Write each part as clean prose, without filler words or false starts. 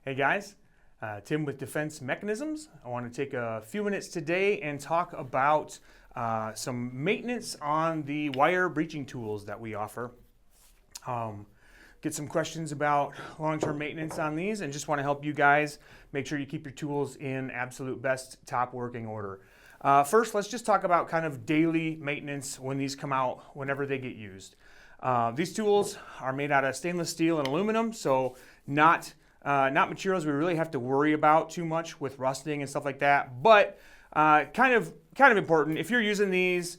Hey guys, Tim with Defense Mechanisms. I want to take a few minutes today and talk about some maintenance on the Weyer Breaching Tools that we offer. Get some questions about long-term maintenance on these and just want to help you guys make sure you keep your tools in absolute best top working order. First, let's just talk about kind of daily maintenance when these come out, whenever they get used. These tools are made out of stainless steel and aluminum, so not materials we really have to worry about too much with rusting and stuff like that, but kind of important. If you're using these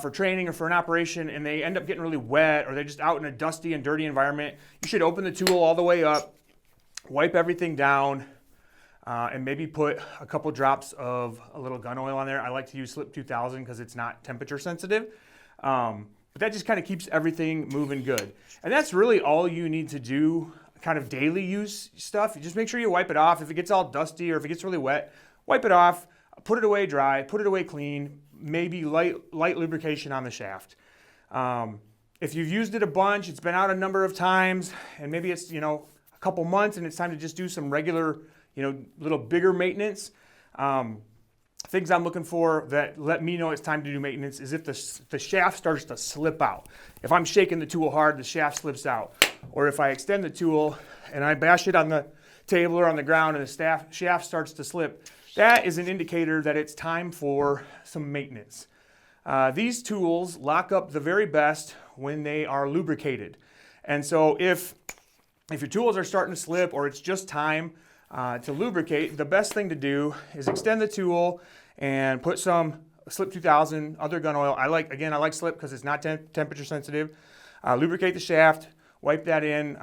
for training or for an operation and they end up getting really wet or they're just out in a dusty and dirty environment, you should open the tool all the way up, wipe everything down, and maybe put a couple drops of a little gun oil on there. I like to use Slip 2000 because it's not temperature sensitive. But that just kind of keeps everything moving good. And that's really all you need to do, kind of daily use stuff. You just make sure you wipe it off. If it gets all dusty or if it gets really wet, wipe it off, put it away dry, put it away clean, maybe light lubrication on the shaft. If you've used it a bunch, it's been out a number of times, and maybe it's, a couple months and it's time to just do some regular, little bigger maintenance. Things I'm looking for that let me know it's time to do maintenance is if the shaft starts to slip out. If I'm shaking the tool hard, the shaft slips out. Or if I extend the tool and I bash it on the table or on the ground and the shaft starts to slip, that is an indicator that it's time for some maintenance. These tools lock up the very best when they are lubricated. And so if your tools are starting to slip or it's just time to lubricate, the best thing to do is extend the tool and put some Slip 2000 other gun oil. I like Slip because it's not temperature sensitive. Lubricate the shaft, wipe that in.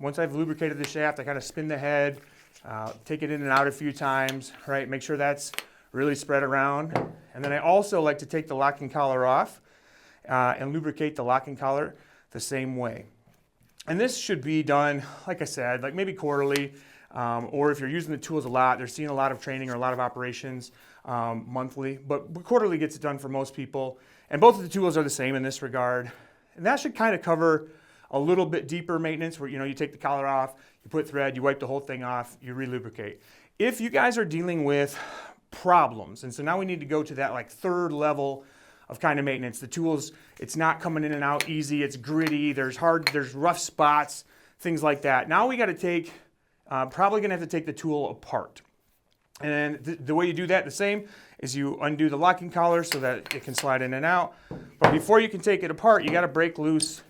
Once I've lubricated the shaft, I kind of spin the head, take it in and out a few times, right? Make sure that's really spread around. And then I also like to take the locking collar off and lubricate the locking collar the same way. And this should be done, like I said, like maybe quarterly. Or if you're using the tools a lot, they're seeing a lot of training or a lot of operations monthly, but quarterly gets it done for most people. And both of the tools are the same in this regard. And that should kind of cover a little bit deeper maintenance where, you take the collar off, you put thread, you wipe the whole thing off, you relubricate. If you guys are dealing with problems, and so now we need to go to that like third level of kind of maintenance. The tools, it's not coming in and out easy, it's gritty, there's rough spots, things like that. Now we got to take probably going to have to take the tool apart. And the way you do that, the same, is you undo the locking collar so that it can slide in and out. But before you can take it apart, you got to break loose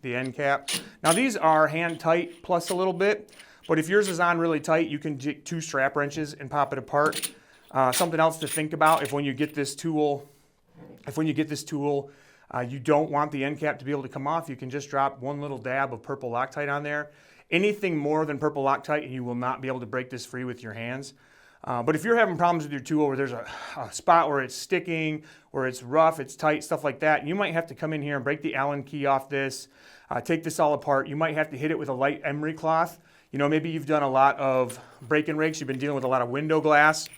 the end cap. Now these are hand tight plus a little bit, but if yours is on really tight, you can take 2 strap wrenches and pop it apart. Something else to think about if when you get this tool, you don't want the end cap to be able to come off, you can just drop 1 little dab of purple Loctite on there. Anything more than purple Loctite, and you will not be able to break this free with your hands. But if you're having problems with your tool where there's a spot where it's sticking, or it's rough, it's tight, stuff like that, you might have to come in here and break the Allen key off this, take this all apart. You might have to hit it with a light emery cloth. Maybe you've done a lot of break and rakes, you've been dealing with a lot of window glass.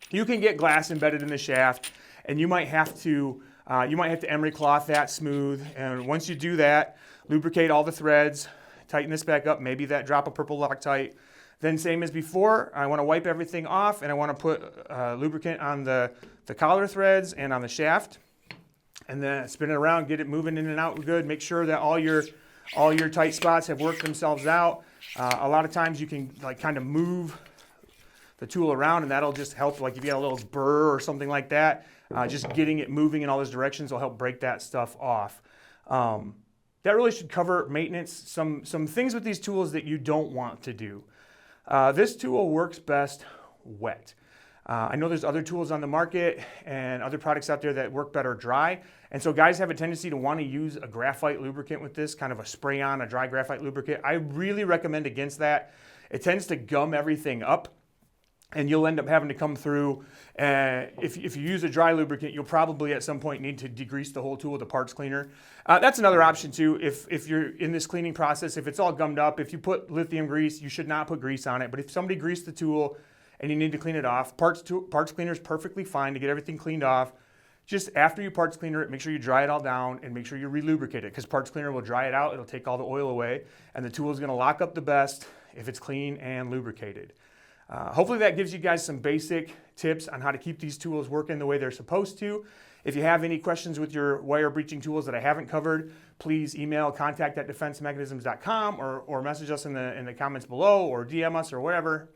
You can get glass embedded in the shaft, and you might have to emery cloth that smooth. And once you do that, lubricate all the threads, tighten this back up, maybe that drop of purple Loctite. Then same as before, I want to wipe everything off and I want to put lubricant on the collar threads and on the shaft. And then spin it around, get it moving in and out good. Make sure that all your tight spots have worked themselves out. A lot of times you can kind of move the tool around and that'll just help, like if you got a little burr or something like that, just getting it moving in all those directions will help break that stuff off. That really should cover maintenance. Some things with these tools that you don't want to do. This tool works best wet. I know there's other tools on the market and other products out there that work better dry. And so guys have a tendency to want to use a graphite lubricant with this, kind of a spray on, a dry graphite lubricant. I really recommend against that. It tends to gum everything up. And you'll end up having to come through, if you use a dry lubricant, you'll probably at some point need to degrease the whole tool with a parts cleaner. That's another option too. If you're in this cleaning process, if it's all gummed up, if you put lithium grease, you should not put grease on it. But if somebody greased the tool and you need to clean it off, parts cleaner is perfectly fine to get everything cleaned off. Just after you parts cleaner it, make sure you dry it all down and make sure you relubricate it, because parts cleaner will dry it out, it'll take all the oil away, and the tool is going to lock up the best. if it's clean and lubricated. Hopefully that gives you guys some basic tips on how to keep these tools working the way they're supposed to. If you have any questions with your wire breaching tools that I haven't covered, please email contact@defensemechanisms.com or message us in the comments below or DM us or whatever.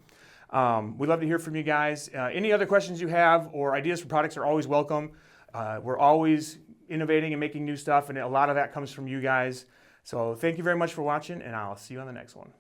We'd love to hear from you guys. Any other questions you have or ideas for products are always welcome. We're always innovating and making new stuff, and a lot of that comes from you guys. So thank you very much for watching, and I'll see you on the next one.